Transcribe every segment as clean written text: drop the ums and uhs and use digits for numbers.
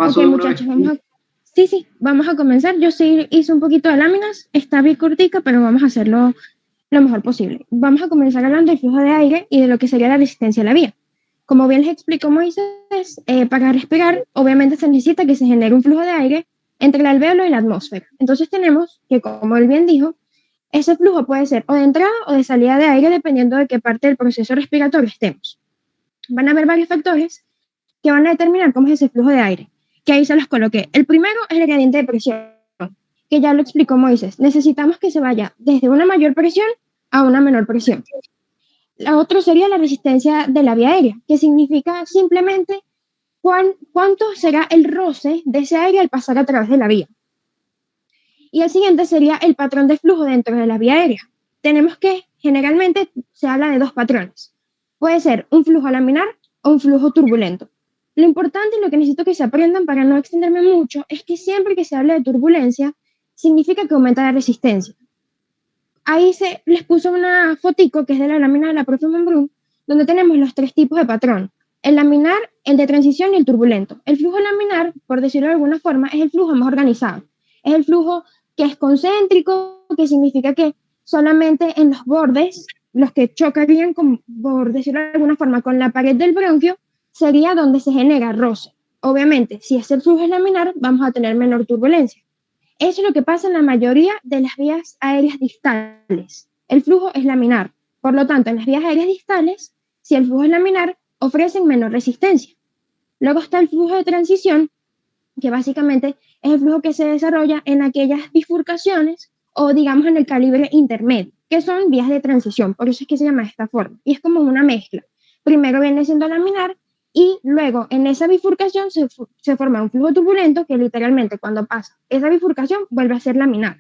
Ok, Paso de una vez. muchachos, vamos a comenzar. Yo sí hice un poquito de láminas, está bien cortica, pero vamos a hacerlo lo mejor posible. Vamos a comenzar hablando del flujo de aire y de lo que sería la resistencia a la vía. Como bien les explicó Moisés, para respirar, obviamente se necesita que se genere un flujo de aire entre el alvéolo y la atmósfera. Entonces tenemos que, como él bien dijo, ese flujo puede ser o de entrada o de salida de aire, dependiendo de qué parte del proceso respiratorio estemos. Van a haber varios factores que van a determinar cómo es ese flujo de aire, que ahí se los coloqué. El primero es el gradiente de presión, que ya lo explicó Moisés. Necesitamos que se vaya desde una mayor presión a una menor presión. La otra sería la resistencia de la vía aérea, que significa simplemente cuánto será el roce de ese aire al pasar a través de la vía. Y el siguiente sería el patrón de flujo dentro de la vía aérea. Tenemos que, generalmente, se habla de dos patrones. Puede ser un flujo laminar o un flujo turbulento. Lo importante y lo que necesito que se aprendan para no extenderme mucho es que siempre que se hable de turbulencia, significa que aumenta la resistencia. Ahí les puso una fotico que es de la lámina de la profe Monbrun, donde tenemos los tres tipos de patrón. El laminar, el de transición y el turbulento. El flujo laminar, por decirlo de alguna forma, es el flujo más organizado. Es el flujo que es concéntrico, que significa que solamente en los bordes, los que chocarían, por decirlo de alguna forma, con la pared del bronquio, sería donde se genera roce. Obviamente, si ese flujo es laminar, vamos a tener menor turbulencia. Eso es lo que pasa en la mayoría de las vías aéreas distales. El flujo es laminar. Por lo tanto, en las vías aéreas distales, si el flujo es laminar, ofrecen menor resistencia. Luego está el flujo de transición, que básicamente es el flujo que se desarrolla en aquellas bifurcaciones o digamos en el calibre intermedio, que son vías de transición, por eso es que se llama de esta forma. Y es como una mezcla. Primero viene siendo laminar y luego en esa bifurcación se forma un flujo turbulento que literalmente cuando pasa esa bifurcación vuelve a ser laminar.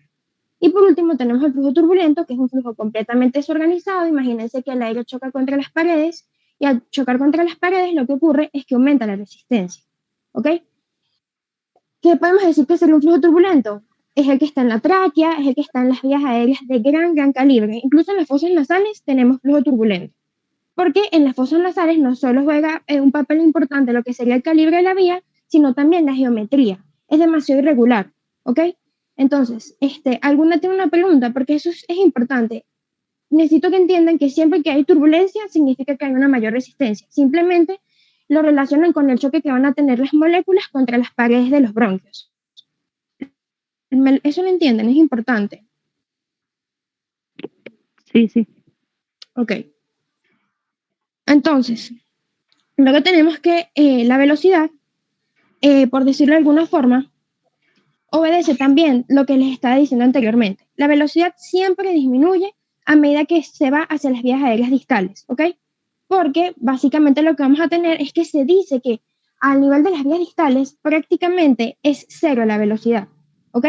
Y por último tenemos el flujo turbulento, que es un flujo completamente desorganizado. Imagínense que el aire choca contra las paredes y al chocar contra las paredes lo que ocurre es que aumenta la resistencia. ¿Ok? ¿Qué podemos decir que sería un flujo turbulento? Es el que está en la tráquea, es el que está en las vías aéreas de gran calibre. Incluso en las fosas nasales tenemos flujo turbulento. Porque en las fosas nasales no solo juega un papel importante lo que sería el calibre de la vía, sino también la geometría. Es demasiado irregular, ¿ok? Entonces, ¿alguna tiene una pregunta? Porque eso es importante. Necesito que entiendan que siempre que hay turbulencia significa que hay una mayor resistencia. Simplemente lo relacionan con el choque que van a tener las moléculas contra las paredes de los bronquios. Eso lo entienden, es importante. Sí. Ok. Entonces, luego tenemos que la velocidad, por decirlo de alguna forma, obedece también lo que les estaba diciendo anteriormente. La velocidad siempre disminuye a medida que se va hacia las vías aéreas distales, ¿ok? Porque básicamente lo que vamos a tener es que se dice que al nivel de las vías distales prácticamente es cero la velocidad, ¿ok?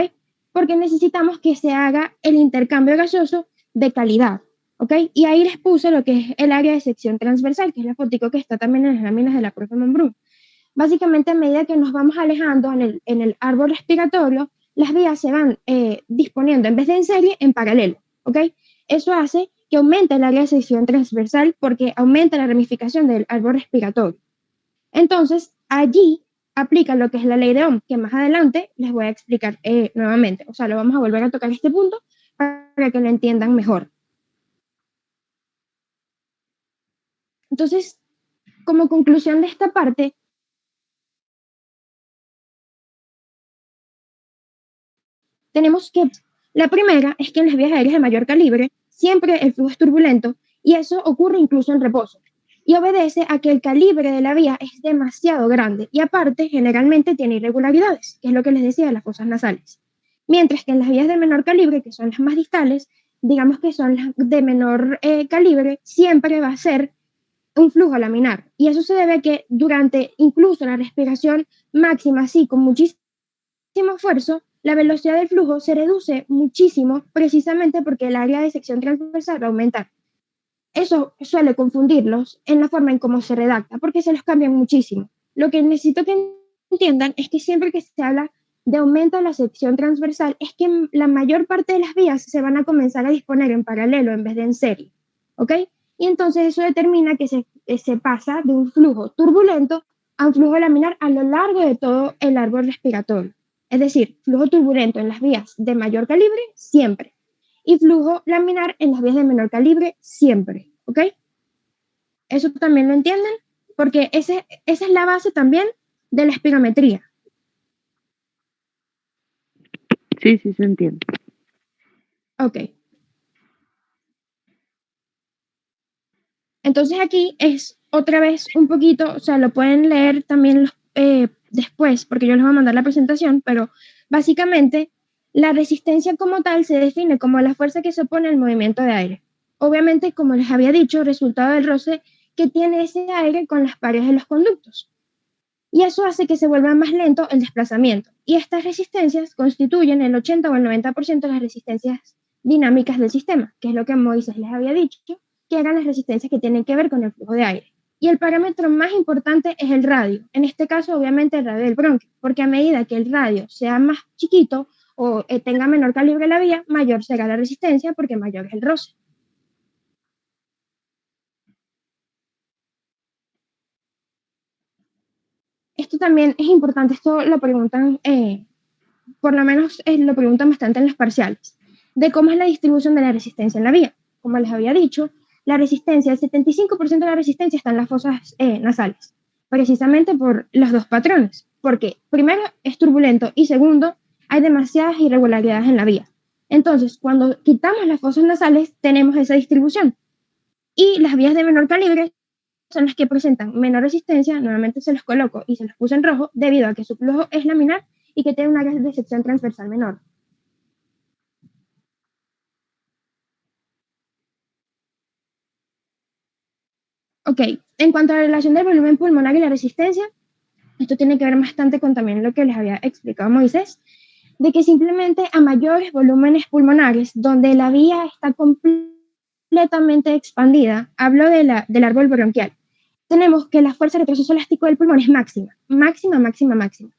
Porque necesitamos que se haga el intercambio gaseoso de calidad, ¿ok? Y ahí les puse lo que es el área de sección transversal, que es la fotico que está también en las láminas de la profe Monbrun. Básicamente, a medida que nos vamos alejando en el árbol respiratorio, las vías se van disponiendo en vez de en serie, en paralelo, ¿ok? Eso hace que aumente el área de sección transversal porque aumenta la ramificación del árbol respiratorio. Entonces, allí aplica lo que es la ley de Ohm, que más adelante les voy a explicar nuevamente. O sea, lo vamos a volver a tocar este punto para que lo entiendan mejor. Entonces, como conclusión de esta parte, tenemos que, la primera es que en las vías aéreas de mayor calibre siempre el flujo es turbulento y eso ocurre incluso en reposo y obedece a que el calibre de la vía es demasiado grande y aparte generalmente tiene irregularidades, que es lo que les decía de las fosas nasales. Mientras que en las vías de menor calibre, que son las más distales, digamos que son las de menor calibre, siempre va a ser un flujo laminar. Y eso se debe a que durante incluso la respiración máxima, así con muchísimo esfuerzo, la velocidad del flujo se reduce muchísimo precisamente porque el área de sección transversal va a aumentar. Eso suele confundirlos en la forma en cómo se redacta, porque se los cambian muchísimo. Lo que necesito que entiendan es que siempre que se habla de aumento de la sección transversal, es que la mayor parte de las vías se van a comenzar a disponer en paralelo en vez de en serie, ¿ok? Y entonces eso determina que se pasa de un flujo turbulento a un flujo laminar a lo largo de todo el árbol respiratorio. Es decir, flujo turbulento en las vías de mayor calibre siempre y flujo laminar en las vías de menor calibre siempre, ¿ok? Eso también lo entienden porque esa es la base también de la espirometría. Sí, sí se entiende. Ok. Entonces aquí es otra vez un poquito, o sea, lo pueden leer también después, porque yo les voy a mandar la presentación, pero básicamente la resistencia como tal se define como la fuerza que se opone al movimiento de aire. Obviamente, como les había dicho, resultado del roce que tiene ese aire con las paredes de los conductos. Y eso hace que se vuelva más lento el desplazamiento. Y estas resistencias constituyen el 80 o el 90% de las resistencias dinámicas del sistema, que es lo que Moisés les había dicho, que eran las resistencias que tienen que ver con el flujo de aire. Y el parámetro más importante es el radio. En este caso, obviamente, el radio del bronquio, porque a medida que el radio sea más chiquito o tenga menor calibre la vía, mayor será la resistencia porque mayor es el roce. Esto también es importante, esto lo preguntan, por lo menos lo preguntan bastante en los parciales, de cómo es la distribución de la resistencia en la vía. Como les había dicho, la resistencia, el 75% de la resistencia está en las fosas nasales, precisamente por los dos patrones, porque primero es turbulento y segundo, hay demasiadas irregularidades en la vía. Entonces, cuando quitamos las fosas nasales, tenemos esa distribución. Y las vías de menor calibre son las que presentan menor resistencia, nuevamente se los coloco y se los puse en rojo, debido a que su flujo es laminar y que tiene una área de sección transversal menor. Ok, en cuanto a la relación del volumen pulmonar y la resistencia, esto tiene que ver bastante con también lo que les había explicado Moisés, de que simplemente a mayores volúmenes pulmonares, donde la vía está completamente expandida, hablo del árbol bronquial, tenemos que la fuerza de retroceso elástico del pulmón es máxima, máxima, máxima, máxima.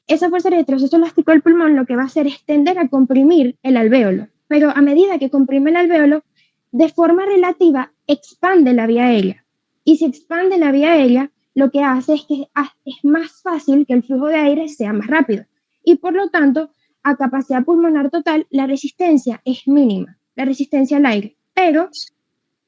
Esa fuerza de retroceso elástico del pulmón lo que va a hacer es tender a comprimir el alvéolo, pero a medida que comprime el alvéolo, de forma relativa expande la vía aérea. Y si expande la vía aérea, lo que hace es que es más fácil que el flujo de aire sea más rápido. Y por lo tanto, a capacidad pulmonar total, la resistencia es mínima, la resistencia al aire. Pero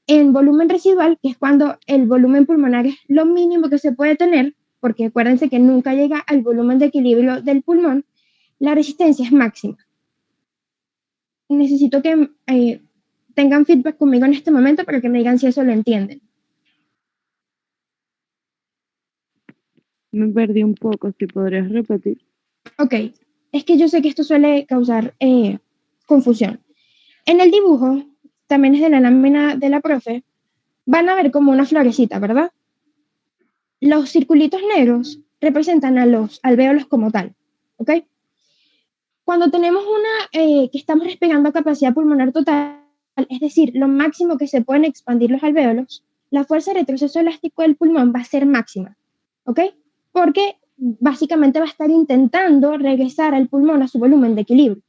en volumen residual, que es cuando el volumen pulmonar es lo mínimo que se puede tener, porque acuérdense que nunca llega al volumen de equilibrio del pulmón, la resistencia es máxima. Necesito que tengan feedback conmigo en este momento para que me digan si eso lo entienden. Me perdí un poco, si podrías repetir. Ok, es que yo sé que esto suele causar confusión. En el dibujo, también es de la lámina de la profe, van a ver como una florecita, ¿verdad? Los circulitos negros representan a los alvéolos como tal, ¿ok? Cuando tenemos que estamos respirando a capacidad pulmonar total, es decir, lo máximo que se pueden expandir los alvéolos, la fuerza de retroceso elástico del pulmón va a ser máxima, ¿ok? Porque básicamente va a estar intentando regresar al pulmón a su volumen de equilibrio,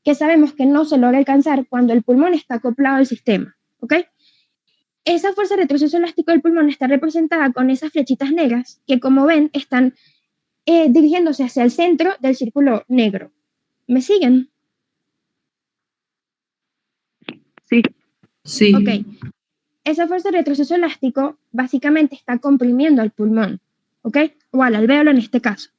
que sabemos que no se logra alcanzar cuando el pulmón está acoplado al sistema, ¿ok? Esa fuerza de retroceso elástico del pulmón está representada con esas flechitas negras que, como ven, están dirigiéndose hacia el centro del círculo negro. ¿Me siguen? Sí. Sí. Ok. Esa fuerza de retroceso elástico básicamente está comprimiendo al pulmón, ¿ok? O al alvéolo en este caso.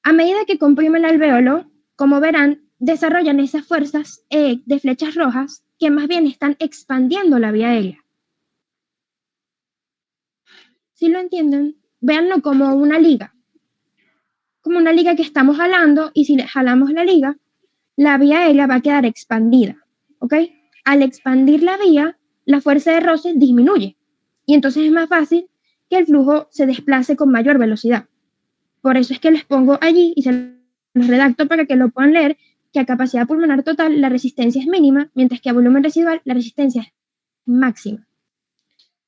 A medida que comprime el alvéolo, como verán, desarrollan esas fuerzas de flechas rojas que más bien están expandiendo la vía aérea. ¿Sí lo entienden? Véanlo como una liga. Como una liga que estamos jalando y si jalamos la liga, la vía aérea va a quedar expandida, ¿ok? Al expandir la vía, la fuerza de roce disminuye y entonces es más fácil que el flujo se desplace con mayor velocidad. Por eso es que les pongo allí y se los redacto para que lo puedan leer, que a capacidad pulmonar total la resistencia es mínima, mientras que a volumen residual la resistencia es máxima.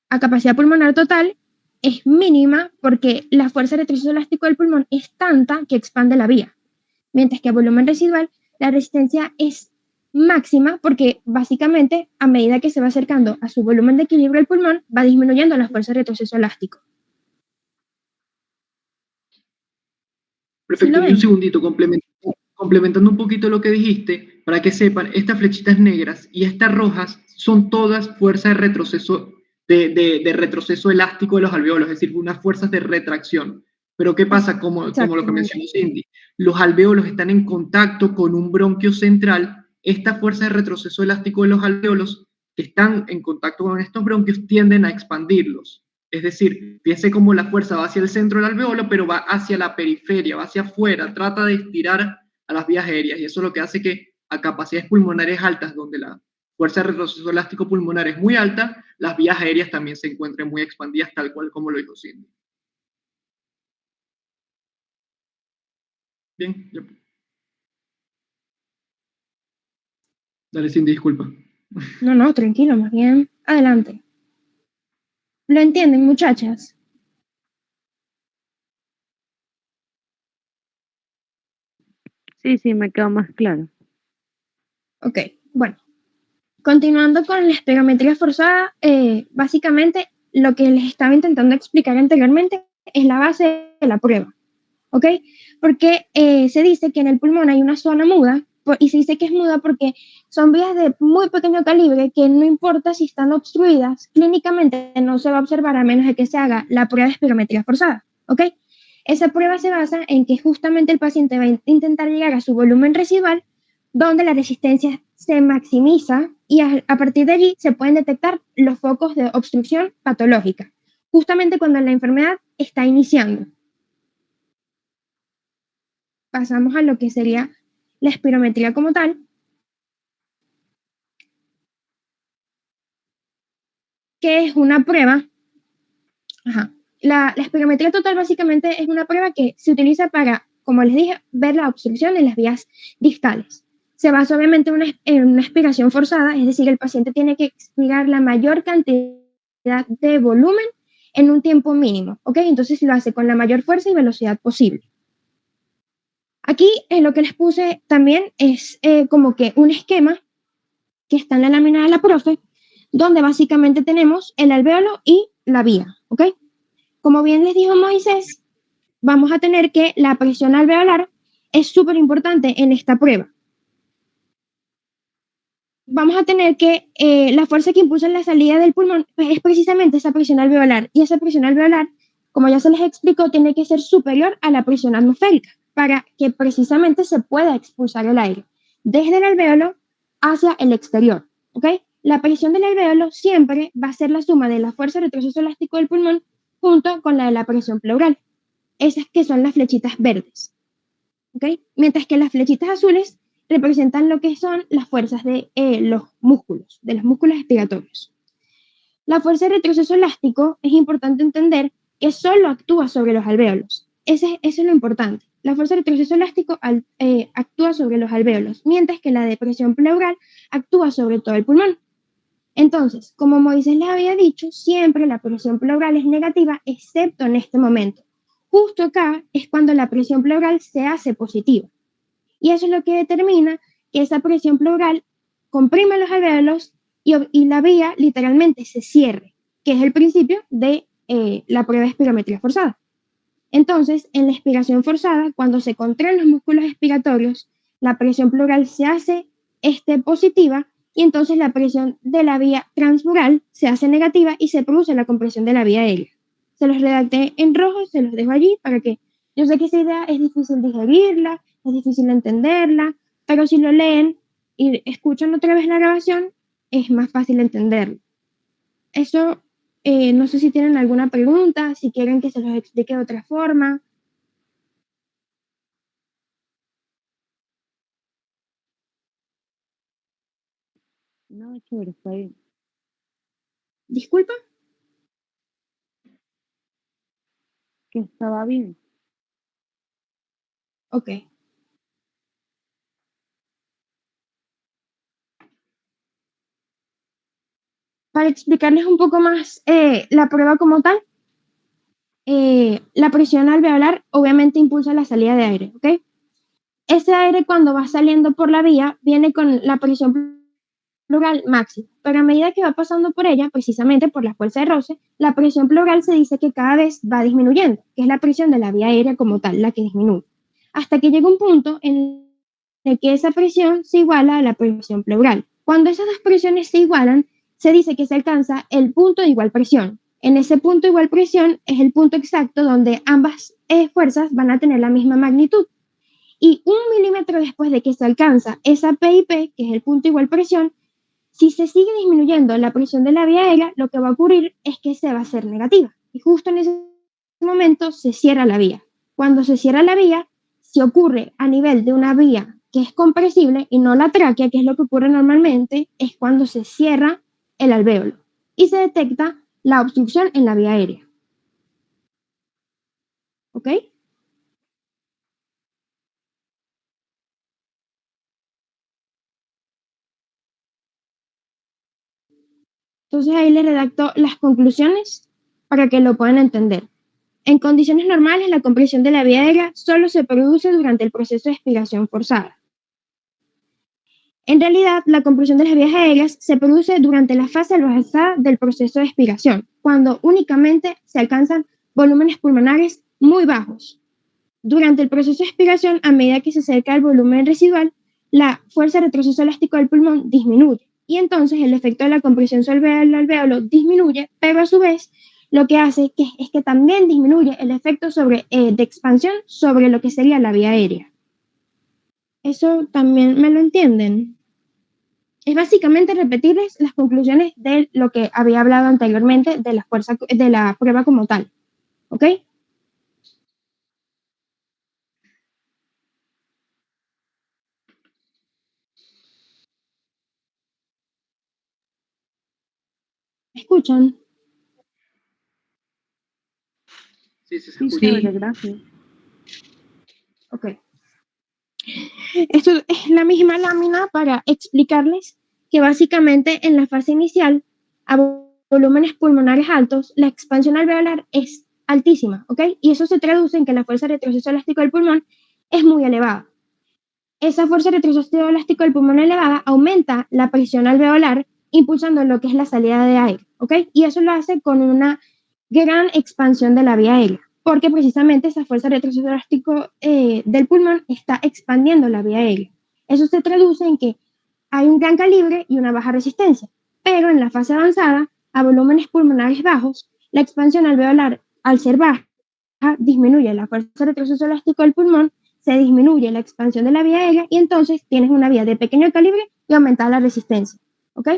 A capacidad pulmonar total es mínima porque la fuerza de retroceso elástico del pulmón es tanta que expande la vía, mientras que a volumen residual la resistencia es máxima porque básicamente a medida que se va acercando a su volumen de equilibrio el pulmón va disminuyendo la fuerza de retroceso elástico. ¿Sí Perfecto, lo y un ven? segundito, complementando un poquito lo que dijiste, para que sepan, estas flechitas negras y estas rojas son todas fuerzas de retroceso, de retroceso elástico de los alveolos, es decir, unas fuerzas de retracción. Pero ¿qué pasa? Como lo que Exactamente. mencionó Cindy, los alveolos están en contacto con un bronquio central, estas fuerzas de retroceso elástico de los alveolos que están en contacto con estos bronquios tienden a expandirlos. Es decir, piense como la fuerza va hacia el centro del alveolo, pero va hacia la periferia, va hacia afuera, trata de estirar a las vías aéreas, y eso es lo que hace que a capacidades pulmonares altas, donde la fuerza de retroceso elástico pulmonar es muy alta, las vías aéreas también se encuentren muy expandidas, tal cual como lo dijo Cindy. Bien, ya. Dale, Cindy, disculpa. No, tranquilo, más bien. Adelante. ¿Lo entienden, muchachas? Sí, sí, me quedó más claro. Ok, bueno. Continuando con la espirometría forzada, básicamente lo que les estaba intentando explicar anteriormente es la base de la prueba, ¿ok? Porque se dice que en el pulmón hay una zona muda, y se dice que es muda porque son vías de muy pequeño calibre que no importa si están obstruidas, clínicamente no se va a observar a menos de que se haga la prueba de espirometría forzada, ¿ok? Esa prueba se basa en que justamente el paciente va a intentar llegar a su volumen residual, donde la resistencia se maximiza y a partir de allí se pueden detectar los focos de obstrucción patológica, justamente cuando la enfermedad está iniciando. Pasamos a lo que sería la espirometría como tal. Que es una prueba. Ajá. La espirometría total básicamente es una prueba que se utiliza para, como les dije, ver la obstrucción en las vías distales. Se basa obviamente en una expiración forzada, es decir, el paciente tiene que expirar la mayor cantidad de volumen en un tiempo mínimo, ¿ok? Entonces lo hace con la mayor fuerza y velocidad posible. Aquí lo que les puse también es como que un esquema que está en la lámina de la profe, donde básicamente tenemos el alvéolo y la vía, ¿ok? Como bien les dijo Moisés, vamos a tener que la presión alveolar es súper importante en esta prueba. Vamos a tener que la fuerza que impulsa la salida del pulmón pues, es precisamente esa presión alveolar. Y esa presión alveolar, como ya se les explicó, tiene que ser superior a la presión atmosférica para que precisamente se pueda expulsar el aire desde el alvéolo hacia el exterior. ¿Ok? La presión del alvéolo siempre va a ser la suma de la fuerza de retroceso elástico del pulmón junto con la de la presión pleural. Esas que son las flechitas verdes. ¿Ok? Mientras que las flechitas azules representan lo que son las fuerzas de los músculos respiratorios. La fuerza de retroceso elástico es importante entender que solo actúa sobre los alvéolos. Eso es lo importante. La fuerza de retroceso elástico actúa sobre los alvéolos, mientras que la de presión pleural actúa sobre todo el pulmón. Entonces, como Moisés les había dicho, siempre la presión pleural es negativa, excepto en este momento. Justo acá es cuando la presión pleural se hace positiva. Y eso es lo que determina que esa presión pleural comprime los alvéolos y la vía literalmente se cierre, que es el principio de la prueba de espirometría forzada. Entonces, en la expiración forzada, cuando se contraen los músculos expiratorios, la presión pleural se hace positiva y entonces la presión de la vía transmural se hace negativa y se produce la compresión de la vía aérea. Se los redacté en rojo, se los dejo allí para que yo sé que esa idea es difícil digerirla, es difícil entenderla, pero si lo leen y escuchan otra vez la grabación, es más fácil entenderlo. Eso, no sé si tienen alguna pregunta, si quieren que se los explique de otra forma. No, chévere, está bien. ¿Disculpa? Que estaba bien. Ok. Para explicarles un poco más la prueba como tal, la presión alveolar obviamente impulsa la salida de aire, ¿ok? Ese aire cuando va saliendo por la vía viene con la presión pleural máxima, pero a medida que va pasando por ella, precisamente por la fuerza de roce, la presión pleural se dice que cada vez va disminuyendo, que es la presión de la vía aérea como tal, la que disminuye. hasta que llega un punto en el que esa presión se iguala a la presión pleural. Cuando esas dos presiones se igualan, se dice que se alcanza el punto de igual presión. En ese punto de igual presión es el punto exacto donde ambas fuerzas van a tener la misma magnitud. Y 1 milímetro después de que se alcanza esa PIP, que es el punto de igual presión, si se sigue disminuyendo la presión de la vía aérea, lo que va a ocurrir es que se va a hacer negativa. Y justo en ese momento se cierra la vía. Cuando se cierra la vía, si ocurre a nivel de una vía que es compresible y no la tráquea, que es lo que ocurre normalmente, es cuando se cierra el alvéolo y se detecta la obstrucción en la vía aérea. ¿Ok? Entonces ahí les redacto las conclusiones para que lo puedan entender. En condiciones normales, la compresión de la vía aérea solo se produce durante el proceso de expiración forzada. En realidad, la compresión de las vías aéreas se produce durante la fase avanzada del proceso de expiración, cuando únicamente se alcanzan volúmenes pulmonares muy bajos. Durante el proceso de expiración, a medida que se acerca al volumen residual, la fuerza de retroceso elástico del pulmón disminuye y entonces el efecto de la compresión sobre el alvéolo disminuye, pero a su vez lo que hace es que también disminuye el efecto de expansión sobre lo que sería la vía aérea. ¿Eso también me lo entienden? Es básicamente repetirles las conclusiones de lo que había hablado anteriormente de la prueba como tal. ¿Ok? ¿Escuchan? Sí, se Sí, escucha. chévere, gracias. Ok. Esto es la misma lámina para explicarles que básicamente en la fase inicial, a volúmenes pulmonares altos, la expansión alveolar es altísima, ¿ok? Y eso se traduce en que la fuerza de retroceso elástico del pulmón es muy elevada. Esa fuerza de retroceso elástico del pulmón elevada aumenta la presión alveolar, impulsando lo que es la salida de aire, ¿ok? Y eso lo hace con una gran expansión de la vía aérea, porque precisamente esa fuerza de retroceso elástico del pulmón está expandiendo la vía aérea. Eso se traduce en que hay un gran calibre y una baja resistencia, pero en la fase avanzada, a volúmenes pulmonares bajos, la expansión alveolar, al ser baja, disminuye la fuerza de retroceso elástico del pulmón, se disminuye la expansión de la vía aérea y entonces tienes una vía de pequeño calibre y aumentada la resistencia. ¿Ok?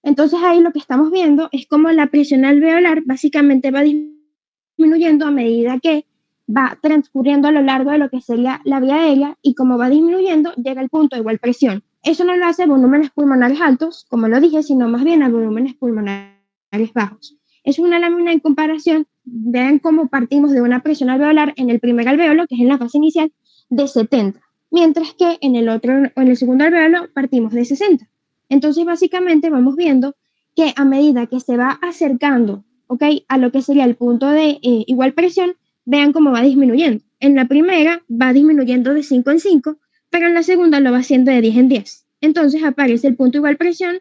Entonces ahí lo que estamos viendo es cómo la presión alveolar básicamente va disminuyendo a medida que va transcurriendo a lo largo de lo que sería la vía aérea y como va disminuyendo llega al punto de igual presión. Eso no lo hace a volúmenes pulmonares altos, como lo dije, sino más bien a volúmenes pulmonares bajos. Es una lámina en comparación. Vean cómo partimos de una presión alveolar en el primer alvéolo, que es en la fase inicial, de 70, mientras que en el segundo alvéolo partimos de 60. Entonces, básicamente vamos viendo que a medida que se va acercando, ¿ok?, a lo que sería el punto de igual presión, vean cómo va disminuyendo. En la primera va disminuyendo de 5 en 5, pero en la segunda lo va haciendo de 10 en 10. Entonces aparece el punto de igual presión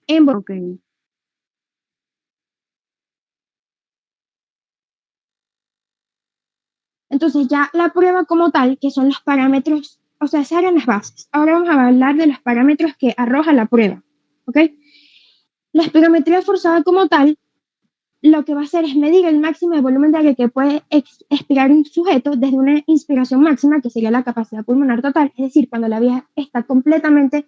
en Ok. Entonces ya la prueba como tal, que son los parámetros, o sea, se eran las bases. Ahora vamos a hablar de los parámetros que arroja la prueba, ¿ok? La espirometría forzada como tal, lo que va a hacer es medir el máximo de volumen de aire que puede expirar un sujeto desde una inspiración máxima, que sería la capacidad pulmonar total, es decir, cuando la vía está completamente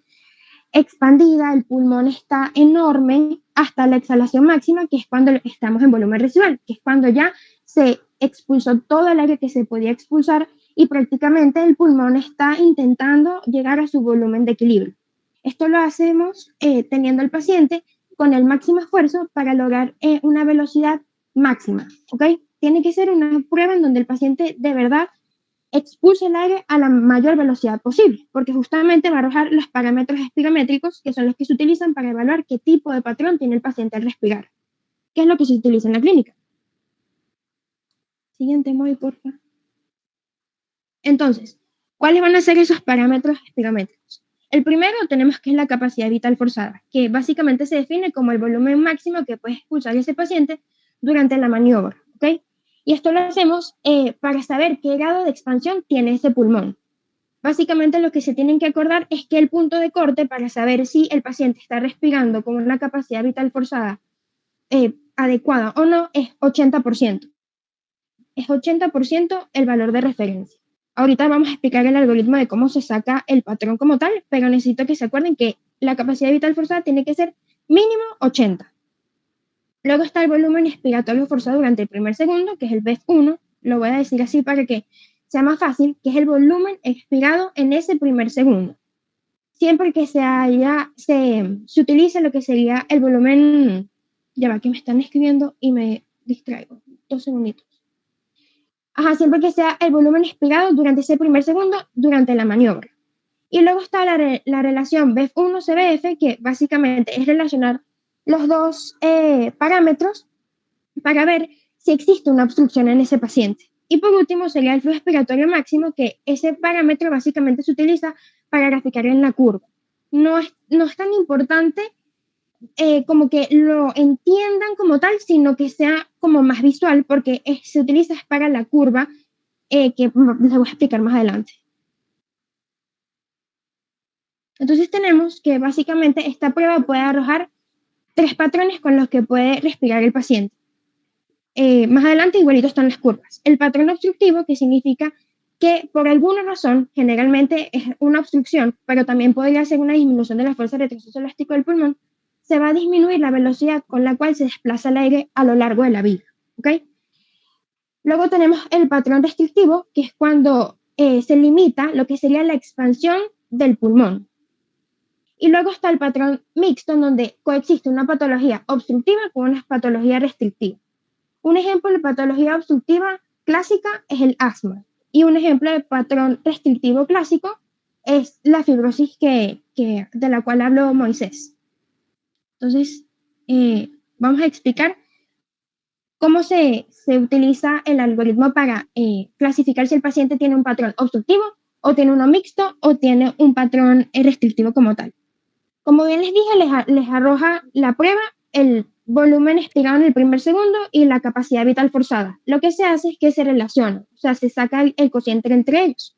expandida, el pulmón está enorme, hasta la exhalación máxima, que es cuando estamos en volumen residual, que es cuando ya se expulsó todo el aire que se podía expulsar y prácticamente el pulmón está intentando llegar a su volumen de equilibrio. Esto lo hacemos teniendo al paciente con el máximo esfuerzo para lograr una velocidad máxima, ¿ok? Tiene que ser una prueba en donde el paciente de verdad expulse el aire a la mayor velocidad posible, porque justamente va a arrojar los parámetros espirométricos, que son los que se utilizan para evaluar qué tipo de patrón tiene el paciente al respirar, que es lo que se utiliza en la clínica. Siguiente, Moy, por favor. Entonces, ¿cuáles van a ser esos parámetros espirométricos? El primero tenemos que es la capacidad vital forzada, que básicamente se define como el volumen máximo que puede expulsar ese paciente durante la maniobra, ¿ok? Y esto lo hacemos para saber qué grado de expansión tiene ese pulmón. Básicamente lo que se tienen que acordar es que el punto de corte para saber si el paciente está respirando con una capacidad vital forzada adecuada o no es 80%. Es 80% el valor de referencia. Ahorita vamos a explicar el algoritmo de cómo se saca el patrón como tal, pero necesito que se acuerden que la capacidad vital forzada tiene que ser mínimo 80. Luego está el volumen expiratorio forzado durante el primer segundo, que es el BEF1. Lo voy a decir así para que sea más fácil, que es el volumen expirado en ese primer segundo. Siempre que se utiliza lo que sería el volumen, ya va que me están escribiendo y me distraigo, 2 segunditos. Siempre que sea el volumen expirado durante ese primer segundo durante la maniobra. Y luego está la relación BEF1-CBF, que básicamente es relacionar los dos parámetros para ver si existe una obstrucción en ese paciente. Y por último sería el flujo expiratorio máximo, que ese parámetro básicamente se utiliza para graficar en la curva. No es tan importante como que lo entiendan como tal, sino que sea como más visual, porque se utiliza para la curva que les voy a explicar más adelante. Entonces tenemos que básicamente esta prueba puede arrojar 3 patrones con los que puede respirar el paciente. Más adelante igualito están las curvas. El patrón obstructivo, que significa que por alguna razón, generalmente es una obstrucción, pero también podría ser una disminución de la fuerza de retroceso elástico del pulmón, se va a disminuir la velocidad con la cual se desplaza el aire a lo largo de la vida. ¿Okay? Luego tenemos el patrón restrictivo, que es cuando se limita lo que sería la expansión del pulmón. Y luego está el patrón mixto, en donde coexiste una patología obstructiva con una patología restrictiva. Un ejemplo de patología obstructiva clásica es el asma. Y un ejemplo de patrón restrictivo clásico es la fibrosis de la cual habló Moisés. Entonces, vamos a explicar cómo se utiliza el algoritmo para clasificar si el paciente tiene un patrón obstructivo o tiene uno mixto o tiene un patrón restrictivo como tal. Como bien les dije, les arroja la prueba, el volumen expirado en el primer segundo y la capacidad vital forzada. Lo que se hace es que se relaciona, o sea, se saca el cociente entre ellos.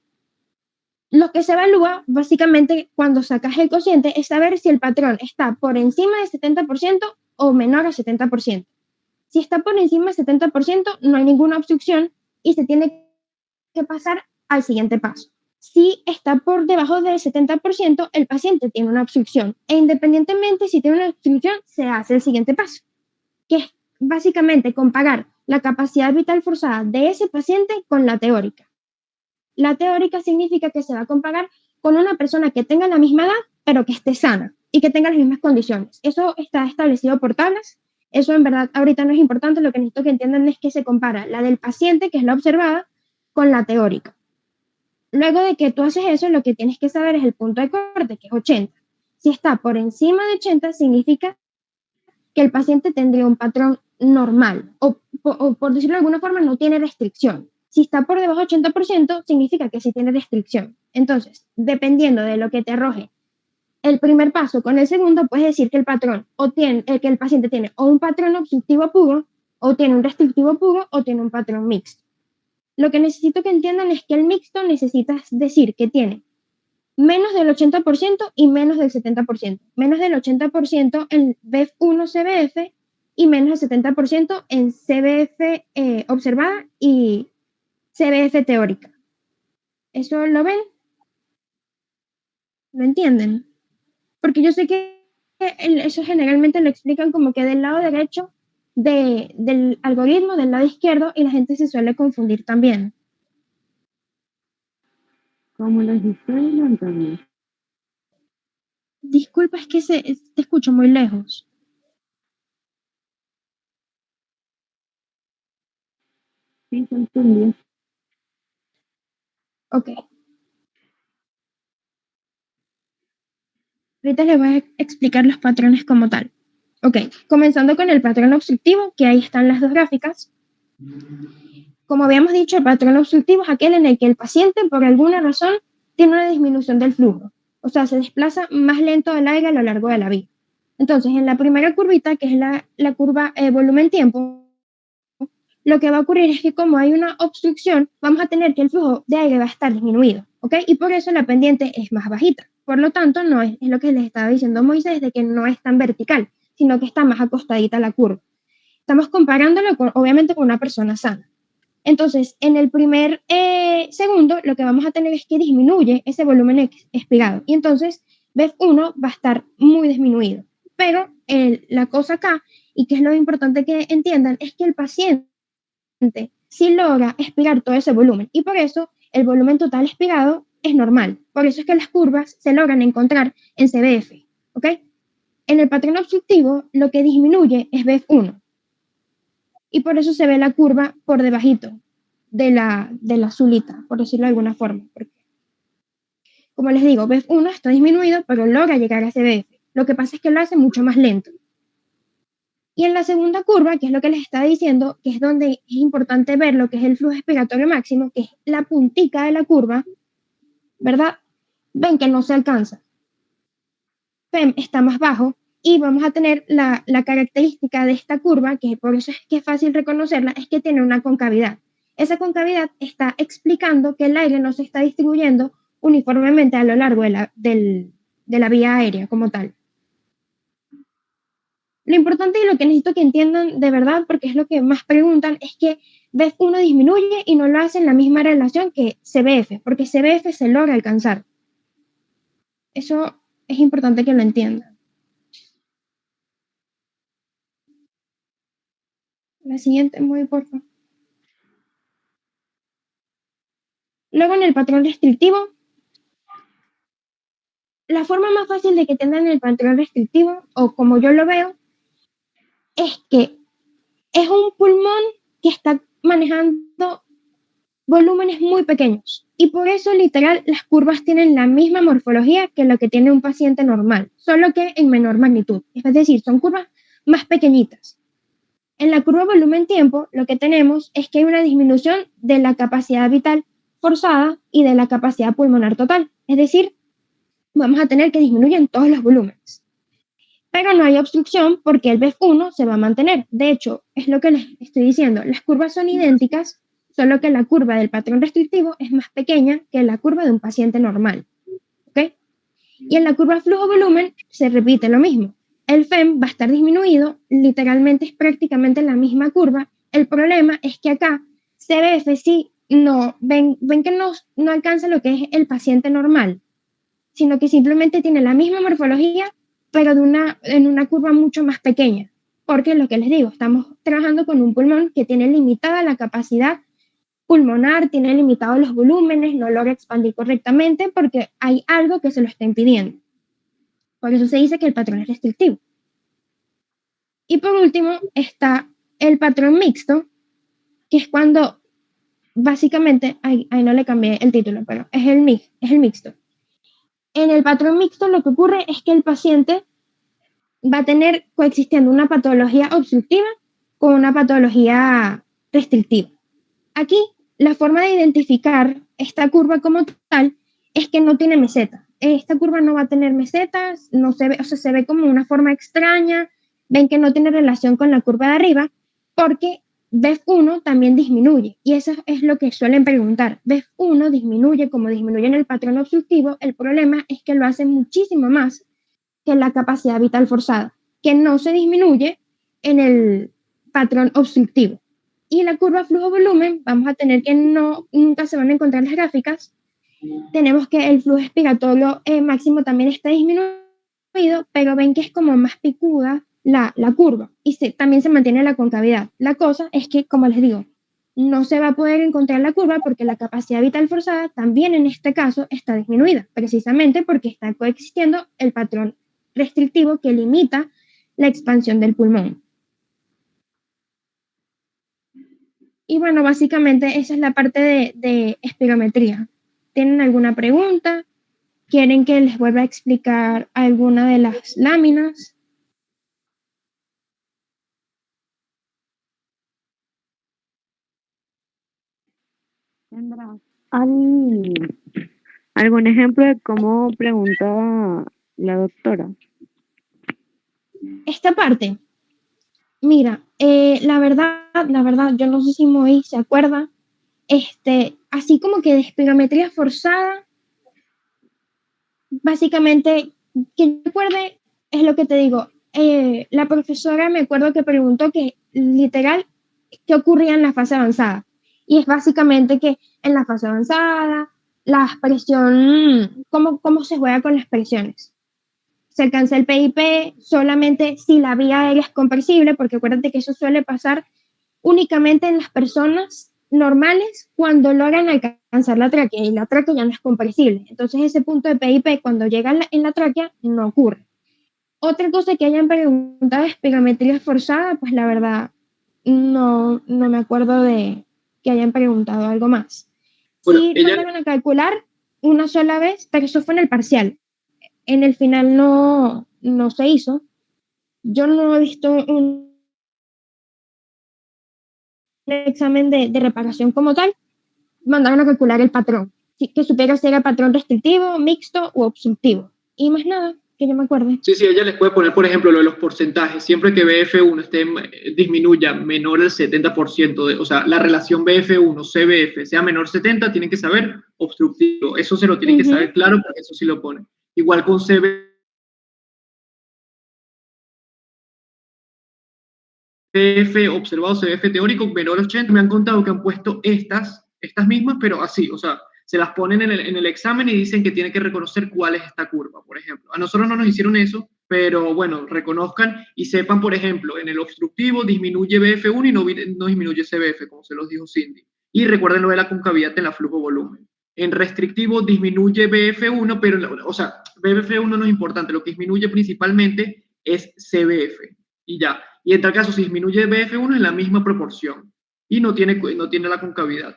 Lo que se evalúa, básicamente, cuando sacas el cociente, es saber si el patrón está por encima del 70% o menor al 70%. Si está por encima del 70%, no hay ninguna obstrucción y se tiene que pasar al siguiente paso. Si está por debajo del 70%, el paciente tiene una obstrucción. E independientemente si tiene una obstrucción, se hace el siguiente paso, que es básicamente comparar la capacidad vital forzada de ese paciente con la teórica. La teórica significa que se va a comparar con una persona que tenga la misma edad, pero que esté sana y que tenga las mismas condiciones. Eso está establecido por tablas. Eso en verdad ahorita no es importante. Lo que necesito que entiendan es que se compara la del paciente, que es la observada, con la teórica. Luego de que tú haces eso, lo que tienes que saber es el punto de corte, que es 80. Si está por encima de 80, significa que el paciente tendría un patrón normal o por decirlo de alguna forma, no tiene restricción. Si está por debajo del 80%, significa que sí tiene restricción. Entonces, dependiendo de lo que te arroje el primer paso con el segundo, puedes decir que el patrón que el paciente tiene o un patrón obstructivo puro, o tiene un restrictivo puro, o tiene un patrón mixto. Lo que necesito que entiendan es que el mixto necesitas decir que tiene menos del 80% y menos del 70%. Menos del 80% en BEF1-CBF y menos del 70% en CBF observada y CBF teórica. ¿Eso lo ven? ¿Lo entienden? Porque yo sé que eso generalmente lo explican como que del lado derecho del algoritmo, del lado izquierdo, y la gente se suele confundir también. ¿Cómo los hicieron también? Disculpa, es que te escucho muy lejos. Sí, se entendió. Ok. Ahorita les voy a explicar los patrones como tal. Ok, comenzando con el patrón obstructivo, que ahí están las dos gráficas. Como habíamos dicho, el patrón obstructivo es aquel en el que el paciente, por alguna razón, tiene una disminución del flujo. O sea, se desplaza más lento el aire a lo largo de la vía. Entonces, en la primera curvita, que es la curva volumen-tiempo, lo que va a ocurrir es que como hay una obstrucción, vamos a tener que el flujo de aire va a estar disminuido, ¿ok? Y por eso la pendiente es más bajita. Por lo tanto, no es lo que les estaba diciendo Moisés, de que no es tan vertical, sino que está más acostadita la curva. Estamos comparándolo, obviamente, con una persona sana. Entonces, en el primer segundo, lo que vamos a tener es que disminuye ese volumen expirado. Y entonces, BEF1 va a estar muy disminuido. Pero la cosa acá, y que es lo importante que entiendan, es que el paciente sí logra expirar todo ese volumen. Y por eso, el volumen total expirado es normal. Por eso es que las curvas se logran encontrar en CBF. ¿Ok? En el patrón obstructivo, lo que disminuye es BEF1 y por eso se ve la curva por debajito de la azulita, por decirlo de alguna forma. Porque, como les digo, BEF1 está disminuido, pero logra llegar a CBF. Lo que pasa es que lo hace mucho más lento. Y en la segunda curva, que es lo que les estaba diciendo, que es donde es importante ver lo que es el flujo expiratorio máximo, que es la puntica de la curva, ¿verdad? Ven que no se alcanza. FEM está más bajo y vamos a tener la característica de esta curva, que por eso es que es fácil reconocerla, es que tiene una concavidad. Esa concavidad está explicando que el aire no se está distribuyendo uniformemente a lo largo de la vía aérea como tal. Lo importante y lo que necesito que entiendan de verdad, porque es lo que más preguntan, es que BEF1 disminuye y no lo hace en la misma relación que CBF, porque CBF se logra alcanzar. Eso es importante que lo entiendan. La siguiente, muy por favor. Luego en el patrón restrictivo, la forma más fácil de que tengan el patrón restrictivo, o como yo lo veo, es que es un pulmón que está manejando volúmenes muy pequeños. Y por eso, literal, las curvas tienen la misma morfología que lo que tiene un paciente normal, solo que en menor magnitud. Es decir, son curvas más pequeñitas. En la curva volumen-tiempo, lo que tenemos es que hay una disminución de la capacidad vital forzada y de la capacidad pulmonar total. Es decir, vamos a tener que disminuir todos los volúmenes. Pero no hay obstrucción porque el BEF1 se va a mantener. De hecho, es lo que les estoy diciendo. Las curvas son idénticas, solo que la curva del patrón restrictivo es más pequeña que la curva de un paciente normal. ¿Ok? Y en la curva flujo-volumen se repite lo mismo. El FEM va a estar disminuido, literalmente es prácticamente la misma curva. El problema es que acá CBF sí, no, ven que no alcanza lo que es el paciente normal, sino que simplemente tiene la misma morfología, pero en una curva mucho más pequeña. Porque lo que les digo, estamos trabajando con un pulmón que tiene limitada la capacidad pulmonar, tiene limitados los volúmenes, no logra expandir correctamente porque hay algo que se lo está impidiendo. Por eso se dice que el patrón es restrictivo. Y por último está el patrón mixto, que es cuando básicamente, ahí no le cambié el título, pero es el mixto. En el patrón mixto lo que ocurre es que el paciente va a tener coexistiendo una patología obstructiva con una patología restrictiva. Aquí, la forma de identificar esta curva como tal es que no tiene meseta. Esta curva no va a tener mesetas, no se ve, o sea, se ve como una forma extraña. Ven que no tiene relación con la curva de arriba porque BEF1 también disminuye. Y eso es lo que suelen preguntar. BEF1 disminuye como disminuye en el patrón obstructivo. El problema es que lo hace muchísimo más que la capacidad vital forzada, que no se disminuye en el patrón obstructivo. Y la curva flujo-volumen, vamos a tener que nunca se van a encontrar las gráficas, tenemos que el flujo expiratorio máximo también está disminuido, pero ven que es como más picuda la curva y también se mantiene la concavidad. La cosa es que, como les digo, no se va a poder encontrar la curva porque la capacidad vital forzada también en este caso está disminuida, precisamente porque está coexistiendo el patrón restrictivo que limita la expansión del pulmón. Y bueno, básicamente esa es la parte de espirometría. ¿Tienen alguna pregunta? ¿Quieren que les vuelva a explicar alguna de las láminas? Sandra, hay ¿Algún ejemplo de cómo preguntaba la doctora? Esta parte, mira, la verdad, yo no sé si Moy se acuerda, así como que de espirometría forzada, básicamente, que yo recuerde, es lo que te digo, la profesora me acuerdo que preguntó que literal, ¿qué ocurría en la fase avanzada? Y es básicamente que en la fase avanzada, la expresión, cómo se juega con las presiones. Se alcanza el PIP solamente si la vía aérea es compresible, porque acuérdate que eso suele pasar únicamente en las personas normales cuando logran alcanzar la tráquea y la tráquea ya no es compresible. Entonces ese punto de PIP cuando llega en la tráquea no ocurre. Otra cosa que hayan preguntado es espirometría forzada, pues la verdad no me acuerdo de que hayan preguntado algo más. Bueno, Sí ella, mandaron a calcular una sola vez, pero eso fue en el parcial. En el final no se hizo. Yo no he visto un examen de reparación como tal, mandaron a calcular el patrón, que supiera si era patrón restrictivo, mixto u obstructivo. Y más nada, que yo me acuerde. sí, ella les puede poner, por ejemplo, lo de los porcentajes. Siempre que BF1 disminuya menor al 70%, o sea, la relación BF1-CBF sea menor 70, tienen que saber obstructivo. Eso se lo tienen que saber claro, porque eso sí lo ponen. Igual con CBF observado, CBF teórico, menor 80, me han contado que han puesto estas mismas, pero así, o sea, se las ponen en el examen y dicen que tiene que reconocer cuál es esta curva, por ejemplo. A nosotros no nos hicieron eso, pero bueno, reconozcan y sepan, por ejemplo, en el obstructivo disminuye BF1 y no disminuye CBF, como se los dijo Cindy. Y recuerden lo de la concavidad en la flujo volumen. En restrictivo disminuye BF1, pero, o sea, BF1 no es importante, lo que disminuye principalmente es CBF. Y ya. Y en tal caso, si disminuye BF1 en la misma proporción y no tiene la concavidad.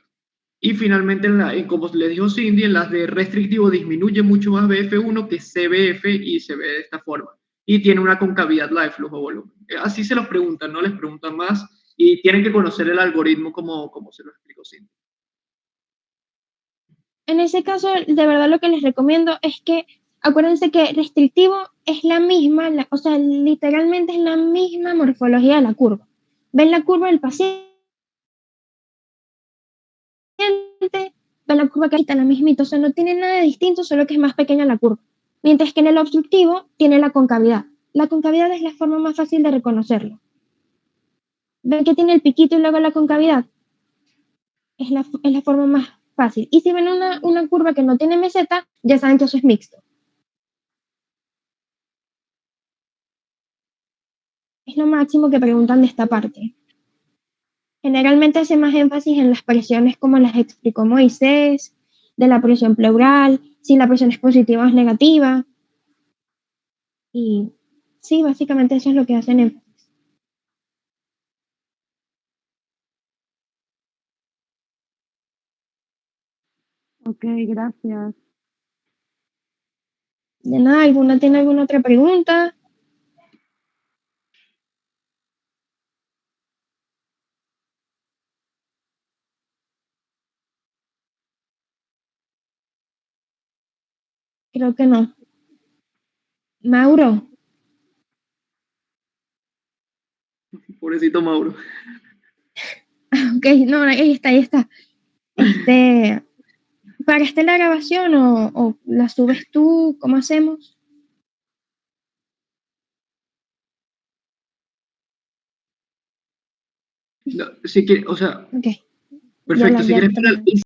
Y finalmente, como les dijo Cindy, en las de restrictivo disminuye mucho más BF1 que CBF y se ve de esta forma. Y tiene una concavidad la de flujo-volumen. Así se los preguntan, no les preguntan más y tienen que conocer el algoritmo como se lo explicó Cindy. En ese caso, de verdad lo que les recomiendo es que acuérdense que restrictivo es la misma, o sea, literalmente es la misma morfología de la curva. Ven la curva del paciente, ven la curva que está la mismita, o sea, no tiene nada de distinto, solo que es más pequeña la curva. Mientras que en el obstructivo tiene la concavidad. La concavidad es la forma más fácil de reconocerlo. ¿Ven que tiene el piquito y luego la concavidad? Es la forma más fácil. Y si ven una curva que no tiene meseta, ya saben que eso es mixto. Es lo máximo que preguntan de esta parte. Generalmente hace más énfasis en las presiones como las explicó Moisés, de la presión pleural, si la presión es positiva o es negativa. Y sí, básicamente eso es lo que hacen énfasis. Ok, gracias. De nada, ¿tiene alguna otra pregunta? Creo que no. Mauro. Pobrecito Mauro. Ok, no, ahí está, ahí está. ¿Paraste la grabación o la subes tú? ¿Cómo hacemos? No, si quiere, o sea, Ok, perfecto, si ya quieres, terminé.